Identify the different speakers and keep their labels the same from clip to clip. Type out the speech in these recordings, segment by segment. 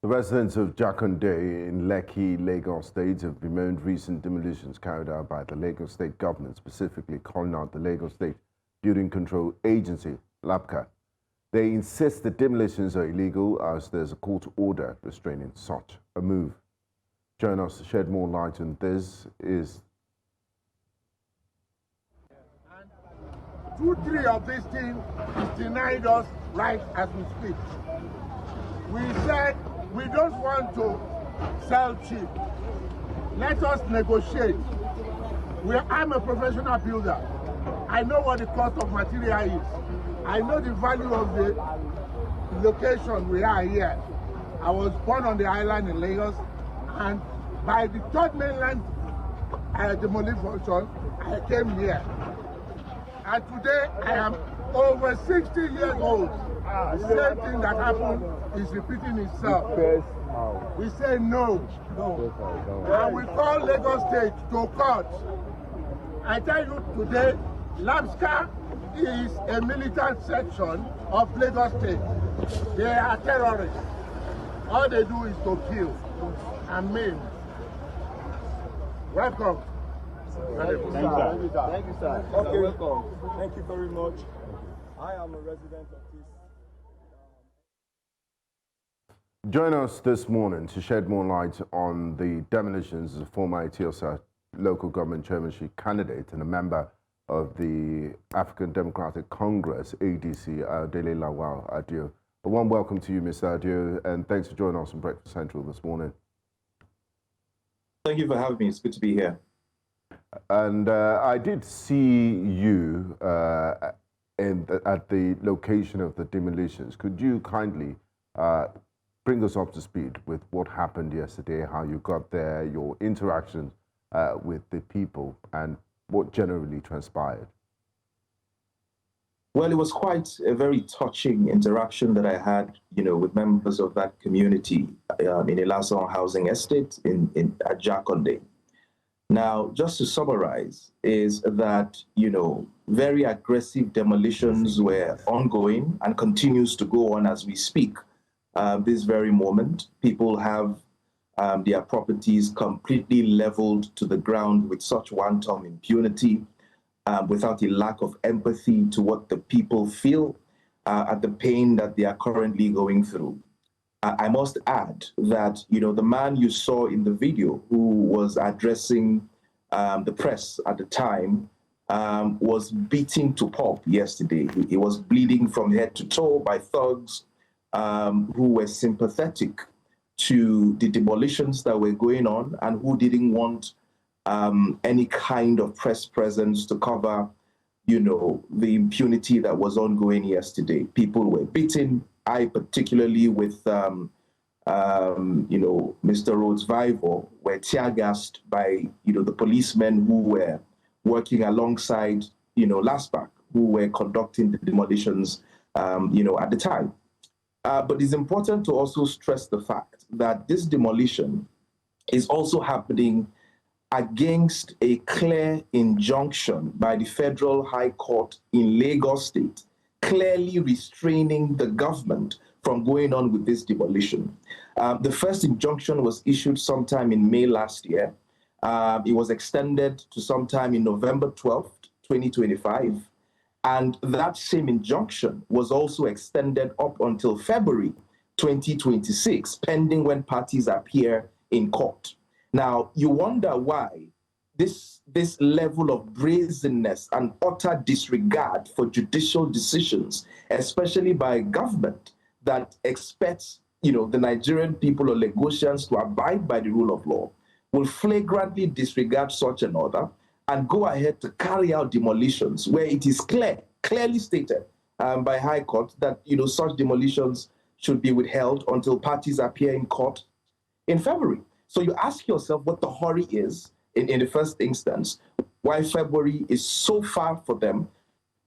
Speaker 1: The residents of Jakande in Lekki, Lagos State have bemoaned recent demolitions carried out by the Lagos State government, specifically calling out the Lagos State Building Control Agency, LASBCA. They insist the demolitions are illegal as there's a court order restraining such a move. Join us to shed more light on this is...
Speaker 2: 2-3 of this thing is denied us right as we speak. We said we don't want to sell cheap. Let us negotiate. I'm a professional builder. I know what the cost of material is. I know the value of the location we are here. I was born on the island in Lagos, and by the third mainland demolition, I came here. And today I am over 60 years old. The same thing that happened is repeating itself. We say no. And we call Lagos State to court. I tell you today, LASBCA is a militant section of Lagos State. They are terrorists. All they do is to kill and maim. Welcome.
Speaker 3: Thank you, sir. Thank you, sir. Okay, welcome. Thank you very much. I am a resident of this.
Speaker 1: Join us this morning to shed more light on the demolitions as a former Eti-Osa local government chairmanship candidate and a member of the African Democratic Congress, ADC, Ayodele Adio. A warm welcome to you, Mr. Adio, and thanks for joining us on Breakfast Central this morning.
Speaker 4: Thank you for having me. It's good to be here.
Speaker 1: And I did see you at the location of the demolitions. Could you kindly bring us up to speed with what happened yesterday, how you got there, your interactions with the people, and what generally transpired?
Speaker 4: Well, it was quite a very touching interaction that I had, with members of that community in Eti-Osa housing estate at Jakande. Now, just to summarize, is that, very aggressive demolitions were ongoing and continues to go on as we speak. This very moment, people have their properties completely leveled to the ground with such wanton impunity, without a lack of empathy to what the people feel at the pain that they are currently going through. I must add that, the man you saw in the video who was addressing the press at the time was beaten to pulp yesterday. He was bleeding from head to toe by thugs who were sympathetic to the demolitions that were going on and who didn't want any kind of press presence to cover, the impunity that was ongoing yesterday. People were beaten. I particularly with, Mr. Rhodes Vivo were tear gassed by, the policemen who were working alongside, LASBCA, who were conducting the demolitions, at the time. But it's important to also stress the fact that this demolition is also happening against a clear injunction by the Federal High Court in Lagos State, clearly restraining the government from going on with this demolition. The first injunction was issued sometime in May last year. It was extended to sometime in November 12th, 2025. And that same injunction was also extended up until February 2026, pending when parties appear in court. Now, you wonder why this level of brazenness and utter disregard for judicial decisions, especially by government that expects, the Nigerian people or Lagosians to abide by the rule of law, will flagrantly disregard such an order and go ahead to carry out demolitions where it is clearly stated by High Court that, such demolitions should be withheld until parties appear in court in February. So you ask yourself what the hurry is in the first instance, why February is so far for them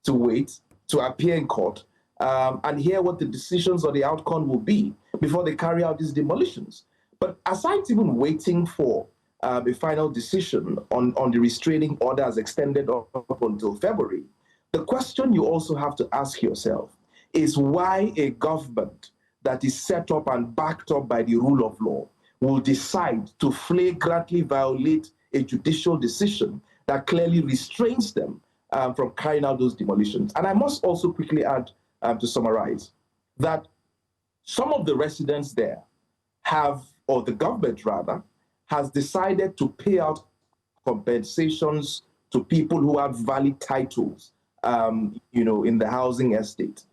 Speaker 4: to wait to appear in court and hear what the decisions or the outcome will be before they carry out these demolitions. But aside even waiting for a final decision on the restraining order as extended up until February, the question you also have to ask yourself is why a government that is set up and backed up by the rule of law will decide to flagrantly violate a judicial decision that clearly restrains them from carrying out those demolitions. And I must also quickly add, to summarize, that some of the residents there have, or the government rather, has decided to pay out compensations to people who have valid titles, in the housing estate.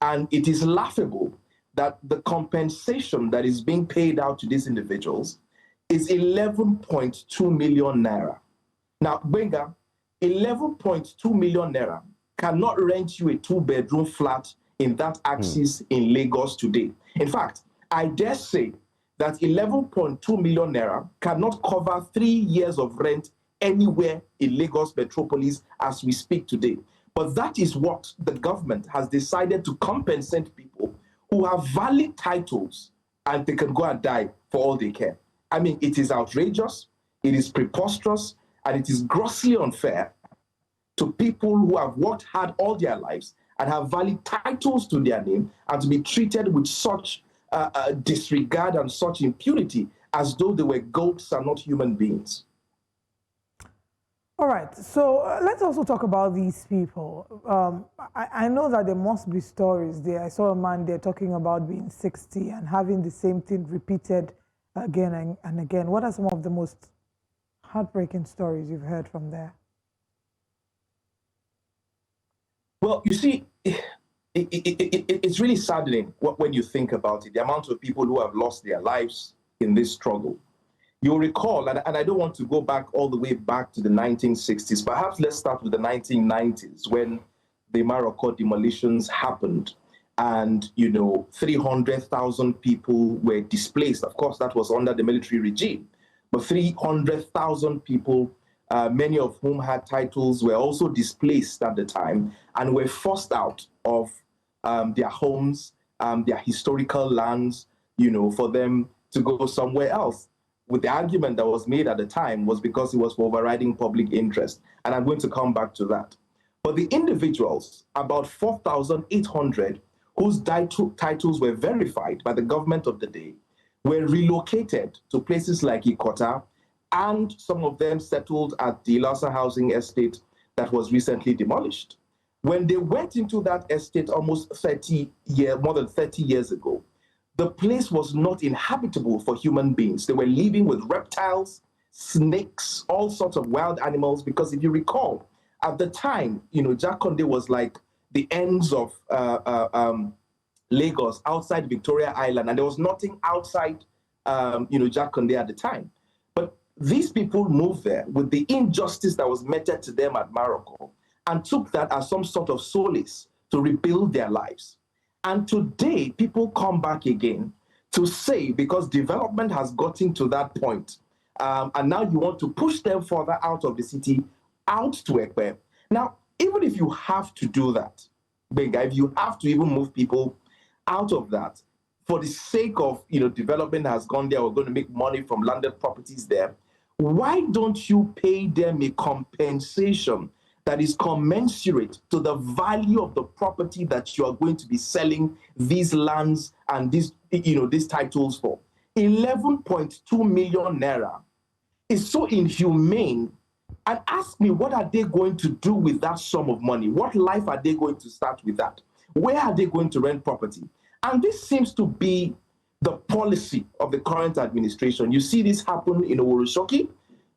Speaker 4: And it is laughable that the compensation that is being paid out to these individuals is 11.2 million naira. Now, Benga, 11.2 million naira cannot rent you a 2-bedroom flat in that axis in Lagos today. In fact, I dare say that 11.2 million naira cannot cover 3 years of rent anywhere in Lagos metropolis as we speak today. But that is what the government has decided to compensate people who have valid titles and they can go and die for all they care. I mean, it is outrageous, it is preposterous, and it is grossly unfair to people who have worked hard all their lives and have valid titles to their name, and to be treated with such disregard and such impunity as though they were goats and not human beings.
Speaker 5: All right, so let's also talk about these people. I know that there must be stories there. I saw a man there talking about being 60 and having the same thing repeated again and again. What are some of the most heartbreaking stories you've heard from there?
Speaker 4: Well, you see, it's really saddening when you think about it, the amount of people who have lost their lives in this struggle. You'll recall, and I don't want to go back all the way back to the 1960s, perhaps let's start with the 1990s when the Morocco demolitions happened and, 300,000 people were displaced. Of course, that was under the military regime, but 300,000 people, many of whom had titles, were also displaced at the time and were forced out of their homes, their historical lands, for them to go somewhere else. With the argument that was made at the time was because it was for overriding public interest. And I'm going to come back to that. But the individuals, about 4,800, whose titles were verified by the government of the day, were relocated to places like Ikota, and some of them settled at the Eti-Osa housing estate that was recently demolished. When they went into that estate more than 30 years ago, the place was not inhabitable for human beings. They were living with reptiles, snakes, all sorts of wild animals, because if you recall, at the time, Jakande was like the ends of Lagos, outside Victoria Island, and there was nothing outside, Jakande at the time. But these people moved there with the injustice that was meted to them at Morocco and took that as some sort of solace to rebuild their lives. And today, people come back again to say, because development has gotten to that point, and now you want to push them further out of the city, out to Ekpe. Now, even if you have to do that, Benga, if you have to even move people out of that, for the sake of, development has gone there, we're going to make money from landed properties there, why don't you pay them a compensation that is commensurate to the value of the property that you are going to be selling these lands and these titles for? 11.2 million naira is so inhumane. And ask me, what are they going to do with that sum of money? What life are they going to start with that? Where are they going to rent property? And this seems to be the policy of the current administration. You see this happen in Oworoshoki.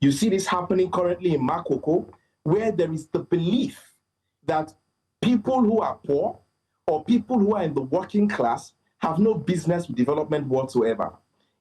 Speaker 4: You see this happening currently in Makoko, where there is the belief that people who are poor or people who are in the working class have no business with development whatsoever.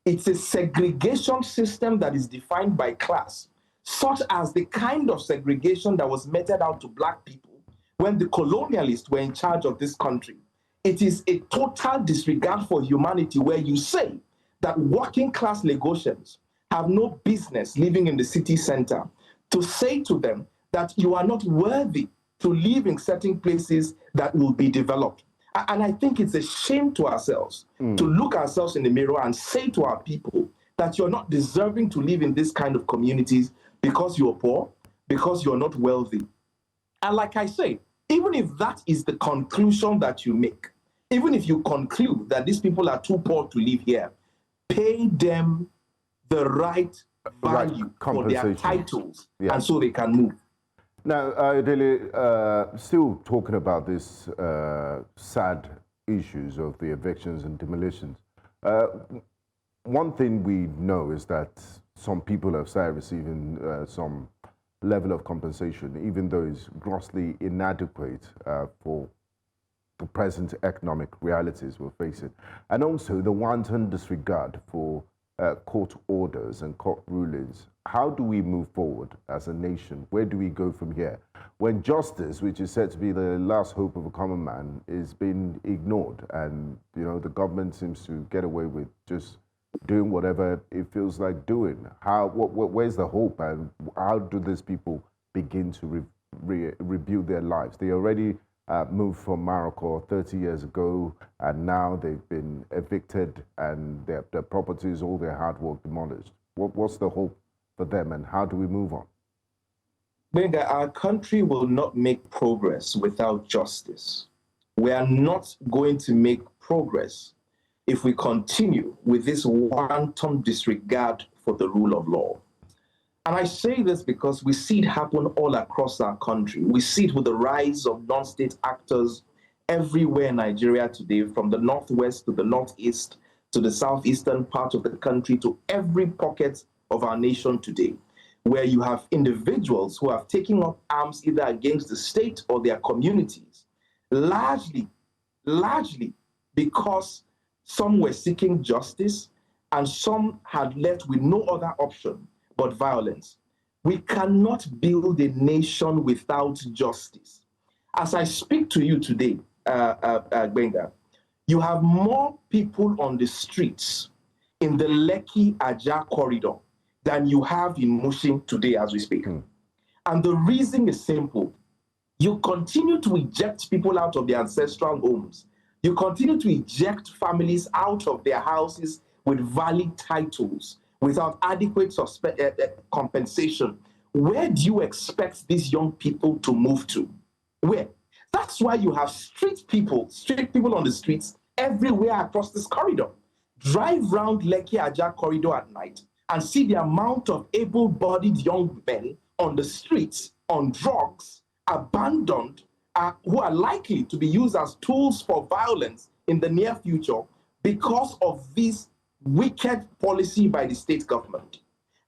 Speaker 4: It's a segregation system that is defined by class, such as the kind of segregation that was meted out to Black people when the colonialists were in charge of this country. It is a total disregard for humanity, where you say that working class Lagosians have no business living in the city center, to say to them that you are not worthy to live in certain places that will be developed. And I think it's a shame to ourselves to look ourselves in the mirror and say to our people that you're not deserving to live in this kind of communities because you're poor, because you're not wealthy. And like I say, even if that is the conclusion that you make, Even if you conclude that these people are too poor to live here, pay them the right value for their titles, and so they can move.
Speaker 1: Now, Ayodele, still talking about this sad issues of the evictions and demolitions. One thing we know is that some people have started receiving some level of compensation, even though it's grossly inadequate for the present economic realities we're facing. And also the wanton disregard for court orders and court rulings. How do we move forward as a nation? Where do we go from here? When justice, which is said to be the last hope of a common man, is being ignored, and the government seems to get away with just doing whatever it feels like doing. Where's the hope, and how do these people begin to rebuild their lives? They already moved from Morocco 30 years ago, and now they've been evicted and their properties, all their hard work demolished. What's the hope for them, and how do we move on?
Speaker 4: Benga, our country will not make progress without justice. We are not going to make progress if we continue with this wanton disregard for the rule of law. And I say this because we see it happen all across our country. We see it with the rise of non-state actors everywhere in Nigeria today, from the northwest to the northeast to the southeastern part of the country to every pocket of our nation today, where you have individuals who have taken up arms either against the state or their communities, largely because some were seeking justice and some had left with no other option but violence. We cannot build a nation without justice. As I speak to you today, Benga, you have more people on the streets in the Lekki Aja corridor than you have in Mushin today as we speak. And the reason is simple. You continue to eject people out of their ancestral homes. You continue to eject families out of their houses with valid titles without adequate compensation. Where do you expect these young people to move to? Where? That's why you have street people on the streets everywhere across this corridor. Drive round Lekki Aja corridor at night and see the amount of able-bodied young men on the streets, on drugs, abandoned, who are likely to be used as tools for violence in the near future because of this wicked policy by the state government.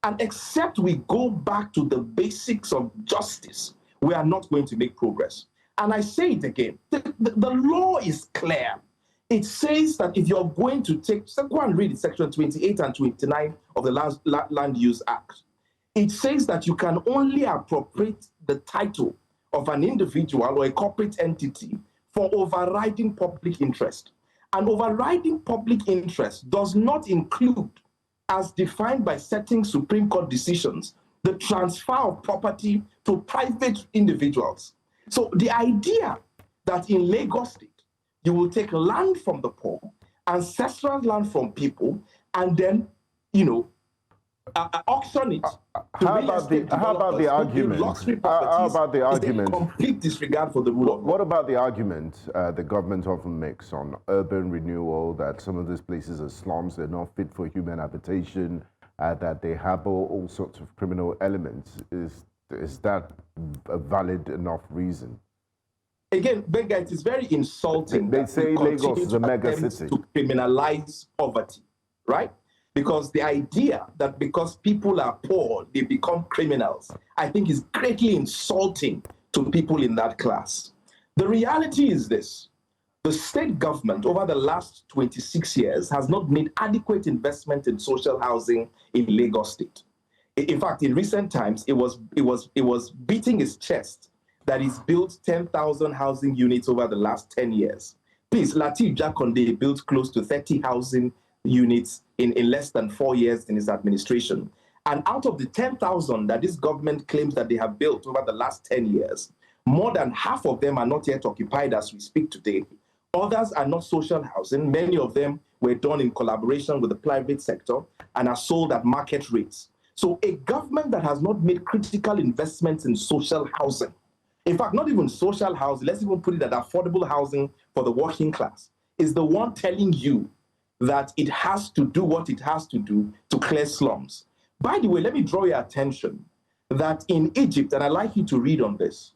Speaker 4: And except we go back to the basics of justice, we are not going to make progress. And I say it again, the law is clear. It says that if you're going to go and read it, section 28 and 29 of the Land Use Act. It says that you can only appropriate the title of an individual or a corporate entity for overriding public interest. And overriding public interest does not include, as defined by certain Supreme Court decisions, the transfer of property to private individuals. So the idea that in Lagos State, you will take land from the poor, ancestral land from people, and then, auction it.
Speaker 1: How about the argument? How about the argument?
Speaker 4: Complete disregard for the rule of law.
Speaker 1: What about the argument the government often makes on urban renewal, that some of these places are slums, they're not fit for human habitation, that they harbor all sorts of criminal elements? Is that a valid enough reason?
Speaker 4: Again, Benga, it is very insulting.
Speaker 1: They say Lagos is a mega city.
Speaker 4: To criminalize poverty, right? Because the idea that because people are poor, they become criminals, I think is greatly insulting to people in that class. The reality is this. The state government over the last 26 years has not made adequate investment in social housing in Lagos State. In fact, in recent times, it was beating its chest that it's built 10,000 housing units over the last 10 years. Please, Lateef Jakande built close to 30 housing units in less than 4 years in his administration. And out of the 10,000 that this government claims that they have built over the last 10 years, more than half of them are not yet occupied as we speak today. Others are not social housing. Many of them were done in collaboration with the private sector and are sold at market rates. So a government that has not made critical investments in social housing, in fact, not even social housing, let's even put it at affordable housing for the working class. is the one telling you that it has to do what it has to do to clear slums. By the way, let me draw your attention that in Egypt, and I'd like you to read on this,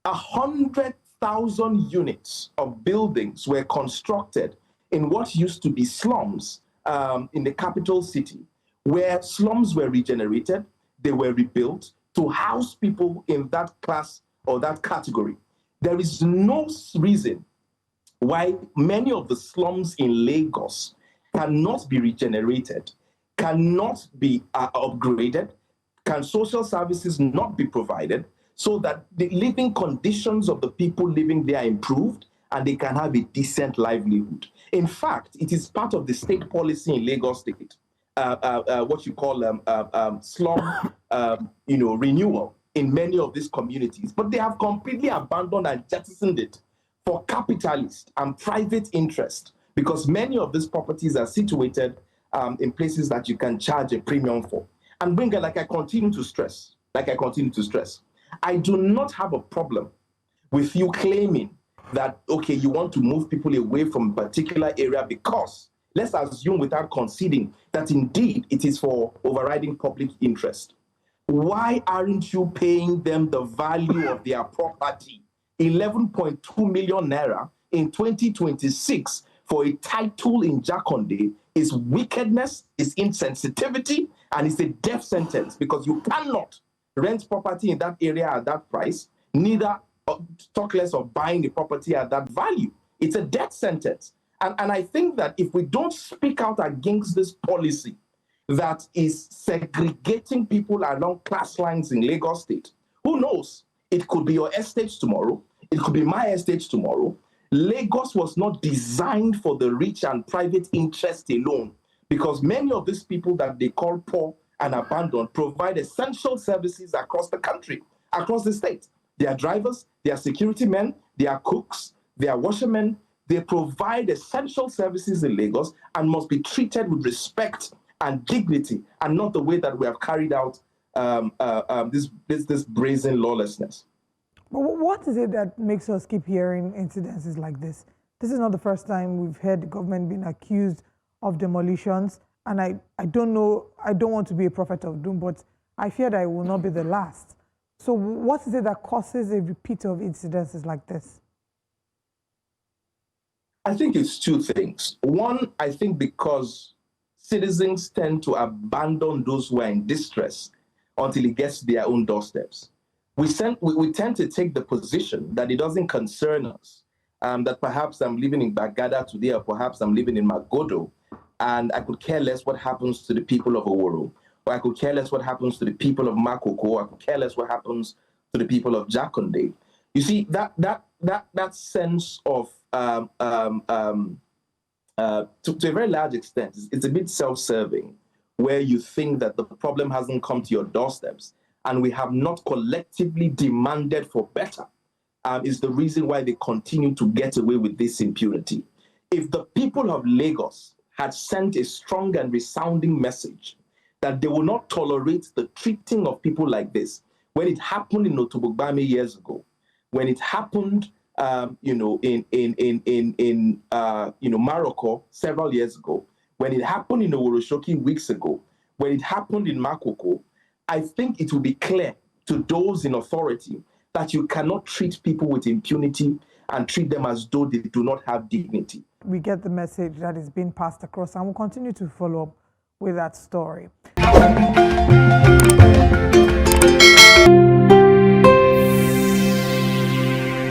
Speaker 4: 100,000 units of buildings were constructed in what used to be slums in the capital city, where slums were regenerated, they were rebuilt to house people in that class or that category. There is no reason why many of the slums in Lagos cannot be regenerated, cannot be upgraded, can social services not be provided so that the living conditions of the people living there are improved and they can have a decent livelihood. In fact, it is part of the state policy in Lagos State, what you call slum renewal in many of these communities, but they have completely abandoned and jettisoned it for capitalist and private interest, because many of these properties are situated in places that you can charge a premium for. And Winger, like I continue to stress, I do not have a problem with you claiming that, okay, you want to move people away from a particular area because, let's assume without conceding, that indeed it is for overriding public interest. Why aren't you paying them the value of their property? 11.2 million naira in 2026 for a title in Jakande is wickedness, is insensitivity, and it's a death sentence, because you cannot rent property in that area at that price, neither talk less of buying the property at that value. It's a death sentence. And I think that if we don't speak out against this policy that is segregating people along class lines in Lagos State, who knows? It could be your estate tomorrow. It could be my estate tomorrow. Lagos was not designed for the rich and private interest alone, because many of these people that they call poor and abandoned provide essential services across the country, across the state. They are drivers, they are security men, they are cooks, they are washermen. They provide essential services in Lagos and must be treated with respect and dignity, and not the way that we have carried out this brazen lawlessness.
Speaker 5: But what is it that makes us keep hearing incidences like this? This is not the first time we've heard the government being accused of demolitions, and I don't know, I don't want to be a prophet of doom, but I fear that it will not be the last. So what is it that causes a repeat of incidences like this?
Speaker 4: I think it's two things. One, I think because citizens tend to abandon those who are in distress until it gets to their own doorsteps. We tend to take the position that it doesn't concern us, that perhaps I'm living in Bagada today, or perhaps I'm living in Magodo, and I could care less what happens to the people of Oworo, or I could care less what happens to the people of Makoko, or I could care less what happens to the people of Jakande. You see, that sense of, to a very large extent, it's a bit self-serving, where you think that the problem hasn't come to your doorsteps, and we have not collectively demanded for better, is the reason why they continue to get away with this impunity. If the people of Lagos had sent a strong and resounding message that they will not tolerate the treating of people like this, when it happened in Otobogbame years ago, when it happened, in Morocco several years ago, when it happened in Oworoshoki weeks ago, when it happened in Makoko, I think it will be clear to those in authority that you cannot treat people with impunity and treat them as though they do not have dignity.
Speaker 5: We get the message that is being passed across, and we'll continue to follow up with that story.